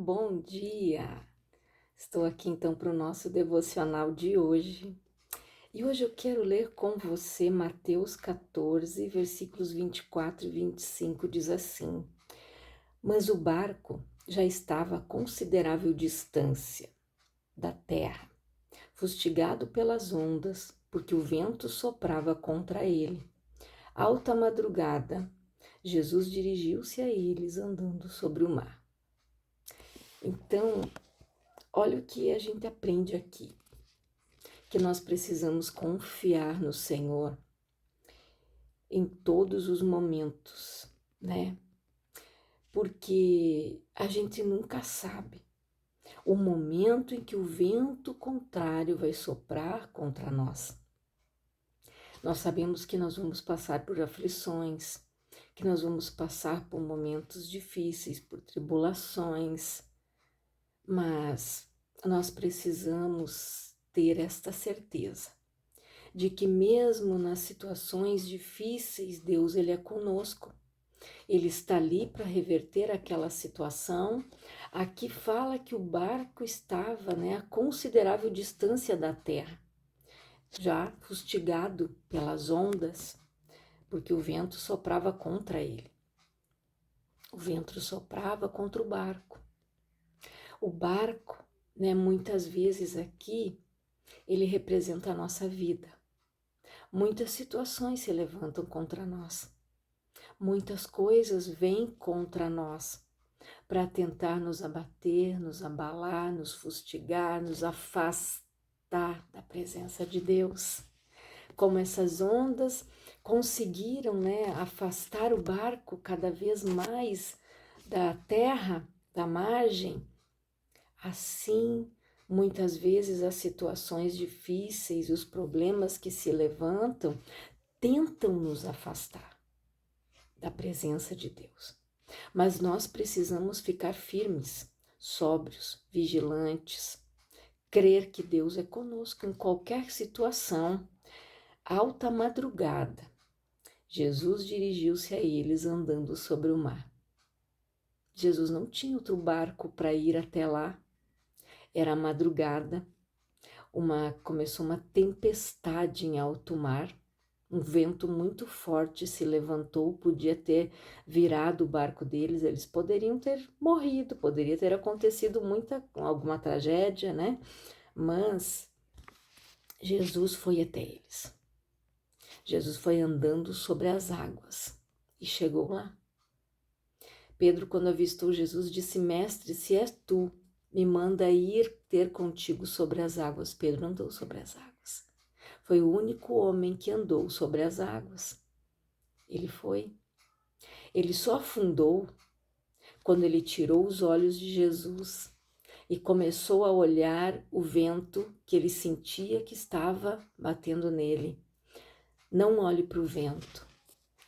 Bom dia! Estou aqui então para o nosso devocional de hoje. E hoje eu quero ler com você Mateus 14, versículos 24 e 25, diz assim: Mas o barco já estava a considerável distância da terra, fustigado pelas ondas, porque o vento soprava contra ele. Alta madrugada, Jesus dirigiu-se a eles andando sobre o mar. Então, olha o que a gente aprende aqui, que nós precisamos confiar no Senhor em todos os momentos, né? Porque a gente nunca sabe o momento em que o vento contrário vai soprar contra nós. Nós sabemos que nós vamos passar por aflições, que nós vamos passar por momentos difíceis, por tribulações, mas nós precisamos ter esta certeza de que mesmo nas situações difíceis, Deus ele é conosco. Ele está ali para reverter aquela situação. Aqui fala que o barco estava, a considerável distância da terra, já fustigado pelas ondas, porque o vento soprava contra ele. O vento soprava contra o barco. O barco, muitas vezes aqui, ele representa a nossa vida. Muitas situações se levantam contra nós. Muitas coisas vêm contra nós para tentar nos abater, nos abalar, nos fustigar, nos afastar da presença de Deus. Como essas ondas conseguiram, afastar o barco cada vez mais da terra, da margem, assim, muitas vezes as situações difíceis, os problemas que se levantam, tentam nos afastar da presença de Deus. Mas nós precisamos ficar firmes, sóbrios, vigilantes, crer que Deus é conosco em qualquer situação. Alta madrugada, Jesus dirigiu-se a eles andando sobre o mar. Jesus não tinha outro barco para ir até lá. Era madrugada, começou uma tempestade em alto mar, um vento muito forte se levantou, podia ter virado o barco deles, eles poderiam ter morrido, poderia ter acontecido alguma tragédia, Mas Jesus foi até eles. Jesus foi andando sobre as águas e chegou lá. Pedro, quando avistou Jesus, disse: Mestre, se és tu, me manda ir ter contigo sobre as águas. Pedro andou sobre as águas. Foi o único homem que andou sobre as águas. Ele só afundou quando ele tirou os olhos de Jesus e começou a olhar o vento que ele sentia que estava batendo nele. Não olhe para o vento,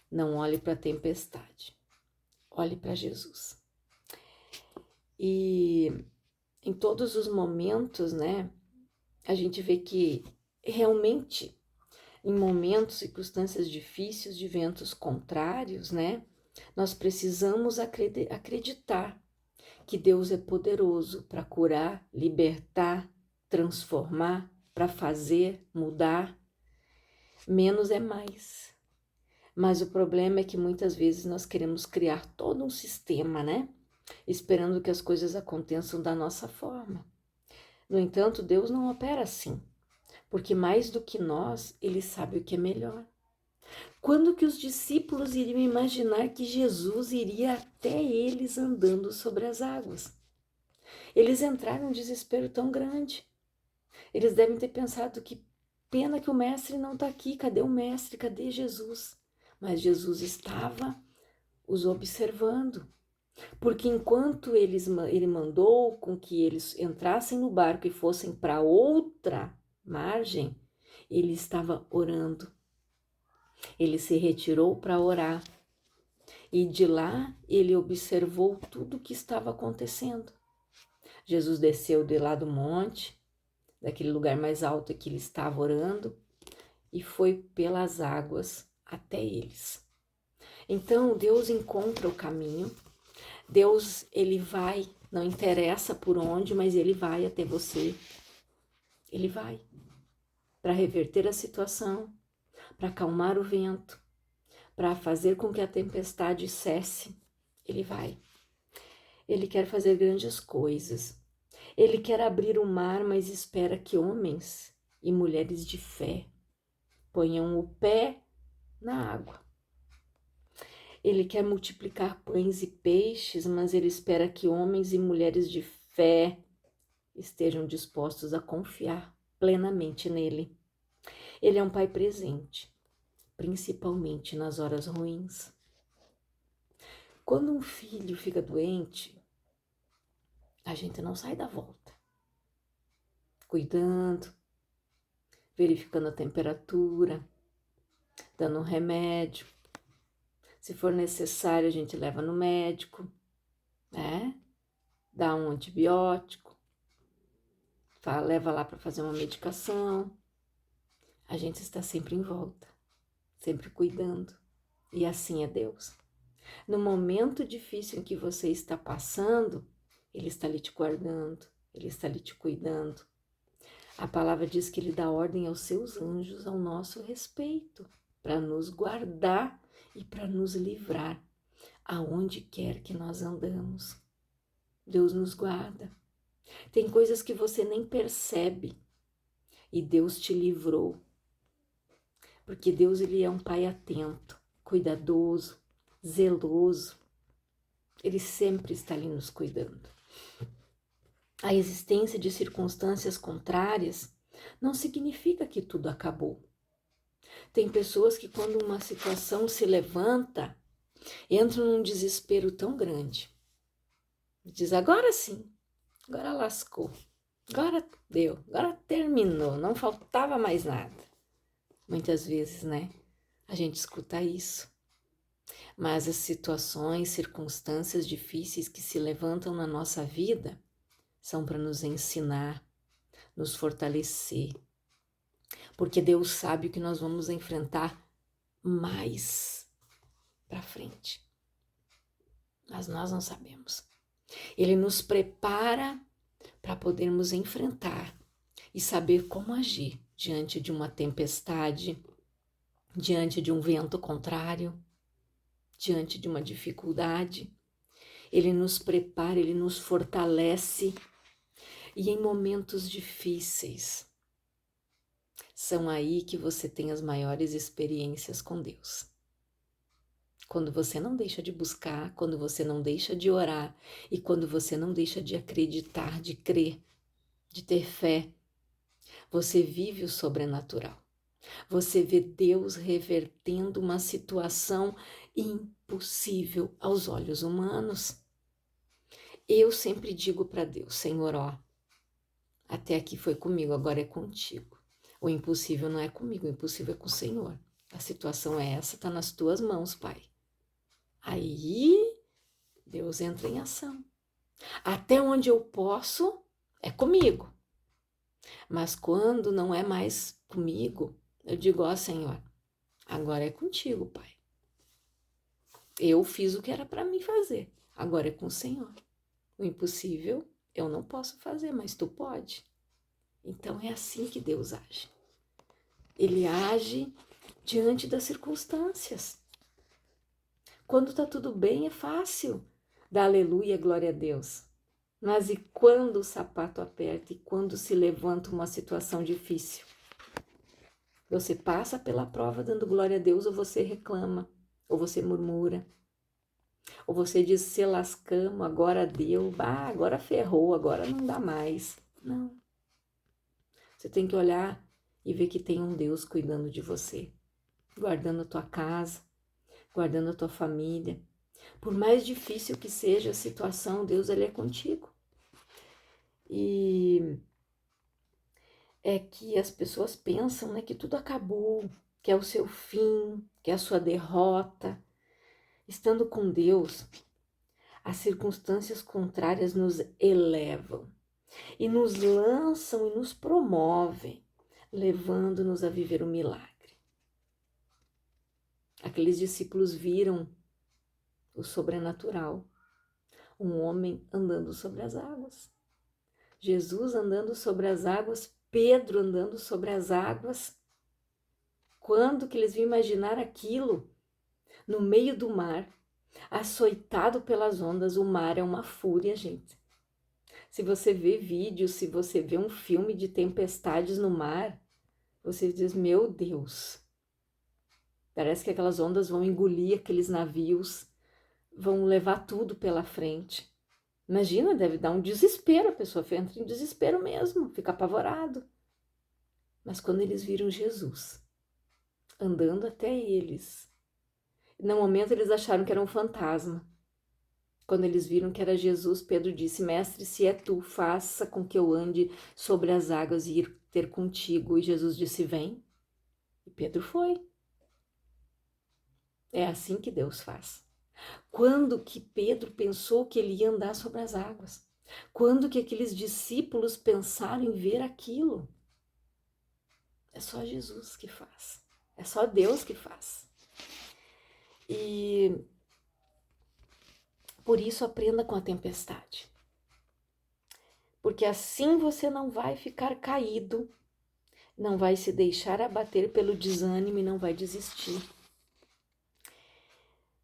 não olhe para a tempestade, olhe para Jesus. E em todos os momentos, a gente vê que realmente em momentos, circunstâncias difíceis, de ventos contrários, nós precisamos acreditar que Deus é poderoso para curar, libertar, transformar, para fazer, mudar. Menos é mais. Mas o problema é que muitas vezes nós queremos criar todo um sistema, esperando que as coisas aconteçam da nossa forma. No entanto, Deus não opera assim, porque mais do que nós, Ele sabe o que é melhor. Quando que os discípulos iriam imaginar que Jesus iria até eles andando sobre as águas? Eles entraram em um desespero tão grande. Eles devem ter pensado: que pena que o mestre não está aqui, cadê o mestre, cadê Jesus? Mas Jesus estava os observando, porque enquanto ele mandou com que eles entrassem no barco e fossem para outra margem, ele estava orando. Ele se retirou para orar e de lá ele observou tudo o que estava acontecendo. Jesus desceu de lá do monte, daquele lugar mais alto que ele estava orando, e foi pelas águas até eles. Então Deus encontra o caminho, Deus ele vai Não interessa por onde, mas ele vai até você. Ele vai para reverter a situação, para acalmar o vento, para fazer com que a tempestade cesse. Ele vai. Ele quer fazer grandes coisas. Ele quer abrir o mar, mas espera que homens e mulheres de fé ponham o pé na água. Ele quer multiplicar pães e peixes, mas ele espera que homens e mulheres de fé estejam dispostos a confiar plenamente nele. Ele é um pai presente, principalmente nas horas ruins. Quando um filho fica doente, a gente não sai da volta, cuidando, verificando a temperatura, dando um remédio. Se for necessário, a gente leva no médico, né? Dá um antibiótico, leva lá para fazer uma medicação. A gente está sempre em volta, sempre cuidando. E assim é Deus. No momento difícil em que você está passando, Ele está ali te guardando, Ele está ali te cuidando. A palavra diz que Ele dá ordem aos seus anjos ao nosso respeito, para nos guardar e para nos livrar aonde quer que nós andamos. Deus nos guarda. Tem coisas que você nem percebe e Deus te livrou. Porque Deus, Ele é um pai atento, cuidadoso, zeloso. Ele sempre está ali nos cuidando. A existência de circunstâncias contrárias não significa que tudo acabou. Tem pessoas que, quando uma situação se levanta, entram num desespero tão grande. Diz, agora sim, agora lascou, agora deu, agora terminou, não faltava mais nada. Muitas vezes, né, a gente escuta isso. Mas as situações, circunstâncias difíceis que se levantam na nossa vida são para nos ensinar, nos fortalecer. Porque Deus sabe o que nós vamos enfrentar mais para frente. Mas nós não sabemos. Ele nos prepara para podermos enfrentar e saber como agir diante de uma tempestade, diante de um vento contrário, diante de uma dificuldade. Ele nos prepara, Ele nos fortalece. E em momentos difíceis, são aí que você tem as maiores experiências com Deus. Quando você não deixa de buscar, quando você não deixa de orar e quando você não deixa de acreditar, de crer, de ter fé, você vive o sobrenatural. Você vê Deus revertendo uma situação impossível aos olhos humanos. Eu sempre digo para Deus, Senhor, ó, até aqui foi comigo, agora é contigo. O impossível não é comigo, o impossível é com o Senhor. A situação é essa, está nas tuas mãos, Pai. Aí, Deus entra em ação. Até onde eu posso, é comigo. Mas quando não é mais comigo, eu digo, ó Senhor, agora é contigo, Pai. Eu fiz o que era para mim fazer, agora é com o Senhor. O impossível eu não posso fazer, mas tu pode. Então é assim que Deus age. Ele age diante das circunstâncias. Quando tá tudo bem é fácil dar aleluia, glória a Deus. Mas e quando o sapato aperta e quando se levanta uma situação difícil? Você passa pela prova dando glória a Deus ou você reclama, ou você murmura, ou você diz, se lascamos, agora deu, agora ferrou, agora não dá mais. Não. Você tem que olhar e ver que tem um Deus cuidando de você, guardando a tua casa, guardando a tua família. Por mais difícil que seja a situação, Deus, Ele é contigo. E é que as pessoas pensam, né, que tudo acabou, que é o seu fim, que é a sua derrota. Estando com Deus, as circunstâncias contrárias nos elevam e nos lançam e nos promovem, levando-nos a viver um milagre. Aqueles discípulos viram o sobrenatural. um homem andando sobre as águas. Jesus andando sobre as águas, Pedro andando sobre as águas. Quando que eles iam imaginar aquilo? No meio do mar, açoitado pelas ondas. O mar é uma fúria, gente. Se você vê vídeos, se você vê um filme de tempestades no mar, você diz, meu Deus, parece que aquelas ondas vão engolir aqueles navios, vão levar tudo pela frente. Imagina, deve dar um desespero, a pessoa entra em desespero mesmo, fica apavorado. Mas quando eles viram Jesus andando até eles, no momento eles acharam que era um fantasma. Quando eles viram que era Jesus, Pedro disse, mestre, se é tu, faça com que eu ande sobre as águas e ir ter contigo. E Jesus disse, vem. E Pedro foi. É assim que Deus faz. Quando que Pedro pensou que ele ia andar sobre as águas? Quando que aqueles discípulos pensaram em ver aquilo? É só Jesus que faz. É só Deus que faz. E por isso aprenda com a tempestade. Porque assim você não vai ficar caído, não vai se deixar abater pelo desânimo e não vai desistir.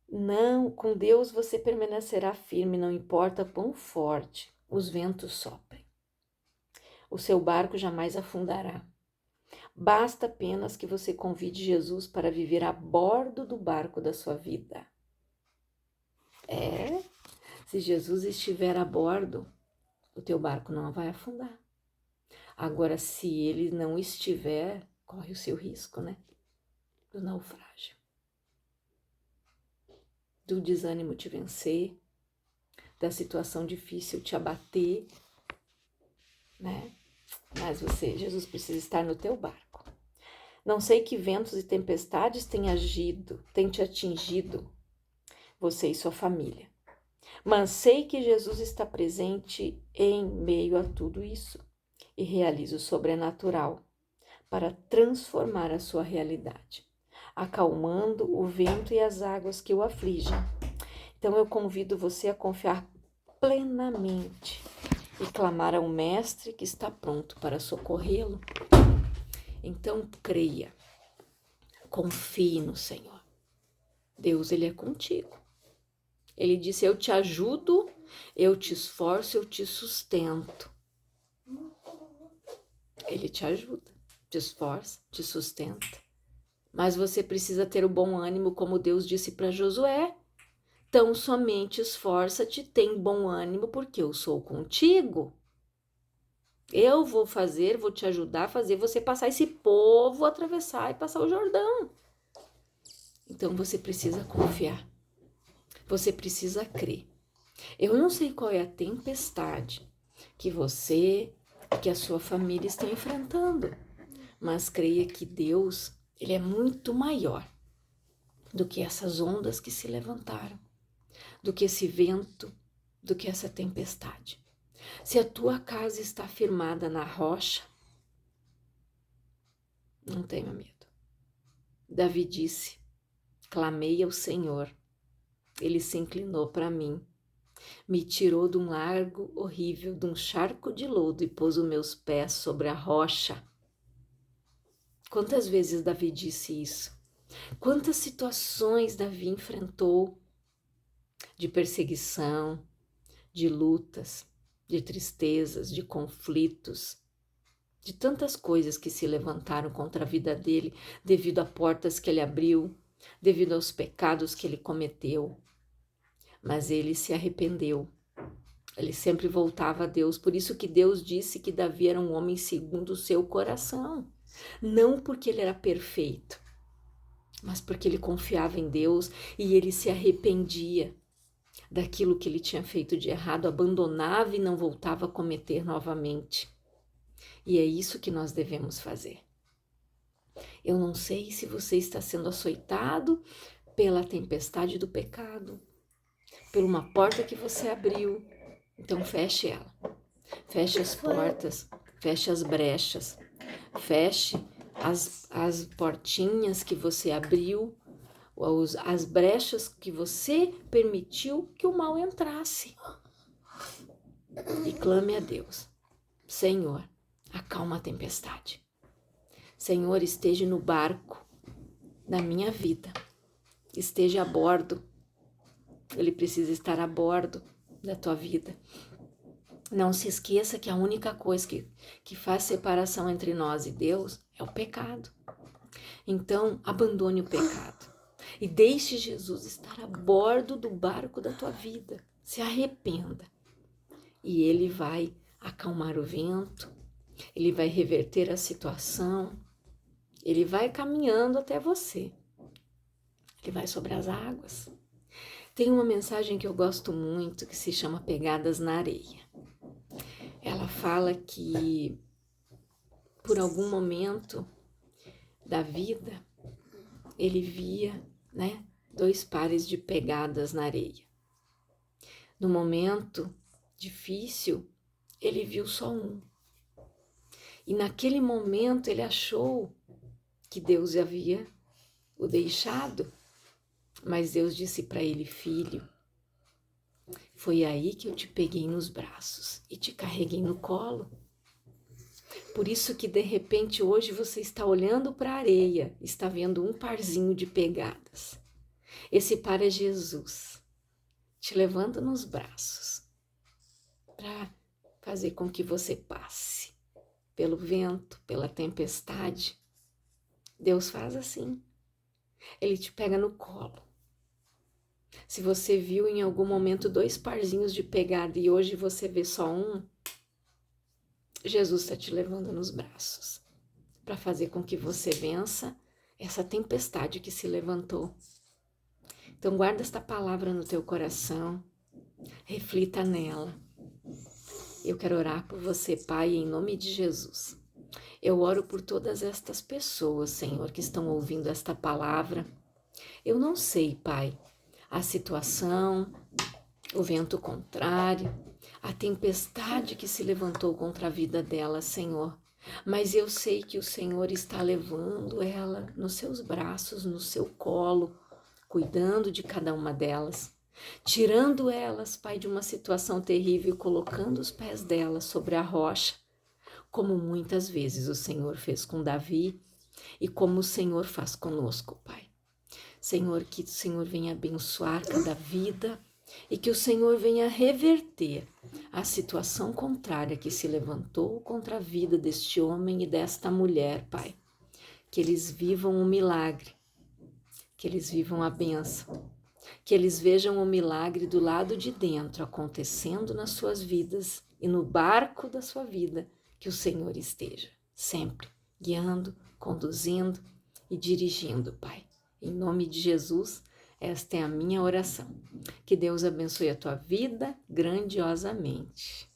Não, com Deus você permanecerá firme, não importa quão forte os ventos soprem. O seu barco jamais afundará. Basta apenas que você convide Jesus para viver a bordo do barco da sua vida. Se Jesus estiver a bordo, o teu barco não vai afundar. Agora, se ele não estiver, corre o seu risco, né? Do naufrágio. Do desânimo te vencer, da situação difícil te abater, né? Mas Jesus precisa estar no teu barco. Não sei que ventos e tempestades têm te atingido, você e sua família. Mas sei que Jesus está presente em meio a tudo isso e realiza o sobrenatural para transformar a sua realidade, acalmando o vento e as águas que o afligem. Então eu convido você a confiar plenamente e clamar ao Mestre que está pronto para socorrê-lo. Então creia, confie no Senhor. Deus, Ele é contigo. Ele disse, eu te ajudo, eu te esforço, eu te sustento. Ele te ajuda, te esforça, te sustenta. Mas você precisa ter o bom ânimo, como Deus disse para Josué. Tão somente esforça-te, tem bom ânimo, porque eu sou contigo. Eu vou te ajudar a fazer você passar esse povo, atravessar e passar o Jordão. Então você precisa confiar. Você precisa crer. Eu não sei qual é a tempestade que você e que a sua família estão enfrentando, mas creia que Deus, Ele é muito maior do que essas ondas que se levantaram, do que esse vento, do que essa tempestade. Se a tua casa está firmada na rocha, não tenha medo. Davi disse, clamei ao Senhor, Ele se inclinou para mim, me tirou de um largo horrível, de um charco de lodo e pôs os meus pés sobre a rocha. Quantas vezes Davi disse isso? Quantas situações Davi enfrentou de perseguição, de lutas, de tristezas, de conflitos, de tantas coisas que se levantaram contra a vida dele devido a portas que ele abriu, devido aos pecados que ele cometeu. Mas ele se arrependeu. Ele sempre voltava a Deus. Por isso que Deus disse que Davi era um homem segundo o seu coração. Não porque ele era perfeito, mas porque ele confiava em Deus e ele se arrependia daquilo que ele tinha feito de errado, abandonava e não voltava a cometer novamente. E é isso que nós devemos fazer. Eu não sei se você está sendo açoitado pela tempestade do pecado, por uma porta que você abriu. Então feche ela. Feche as portas, feche as brechas, feche as portinhas que você abriu, as brechas que você permitiu que o mal entrasse. e clame a Deus: Senhor, acalma a tempestade. Senhor, esteja no barco da minha vida, esteja a bordo. Ele precisa estar a bordo da tua vida. Não se esqueça que a única coisa que faz separação entre nós e Deus é o pecado. Então, abandone o pecado e deixe Jesus estar a bordo do barco da tua vida. Se arrependa e Ele vai acalmar o vento, Ele vai reverter a situação, Ele vai caminhando até você, Ele vai sobre as águas. Tem uma mensagem que eu gosto muito que se chama Pegadas na Areia. Ela fala que por algum momento da vida ele via, dois pares de pegadas na areia. No momento difícil, ele viu só um. E naquele momento ele achou que Deus havia o deixado, mas Deus disse para ele: filho, foi aí que eu te peguei nos braços e te carreguei no colo. Por isso que de repente hoje você está olhando para a areia, está vendo um parzinho de pegadas. Esse par é Jesus, te levando nos braços para fazer com que você passe pelo vento, pela tempestade. Deus faz assim, Ele te pega no colo. Se você viu em algum momento dois parzinhos de pegada e hoje você vê só um, Jesus está te levando nos braços para fazer com que você vença essa tempestade que se levantou. Então guarda esta palavra no teu coração, reflita nela. Eu quero orar por você, Pai, em nome de Jesus. Eu oro por todas estas pessoas, Senhor, que estão ouvindo esta palavra. Eu não sei, Pai, a situação, o vento contrário, a tempestade que se levantou contra a vida dela, Senhor. Mas eu sei que o Senhor está levando ela nos seus braços, no seu colo, cuidando de cada uma delas, tirando elas, Pai, de uma situação terrível e colocando os pés delas sobre a rocha, como muitas vezes o Senhor fez com Davi e como o Senhor faz conosco, Pai. Senhor, que o Senhor venha abençoar cada vida e que o Senhor venha reverter a situação contrária que se levantou contra a vida deste homem e desta mulher, Pai. Que eles vivam um milagre, que eles vivam a bênção, que eles vejam o milagre do lado de dentro acontecendo nas suas vidas e no barco da sua vida, que o Senhor esteja sempre guiando, conduzindo e dirigindo, Pai. Em nome de Jesus, esta é a minha oração. Que Deus abençoe a tua vida grandiosamente.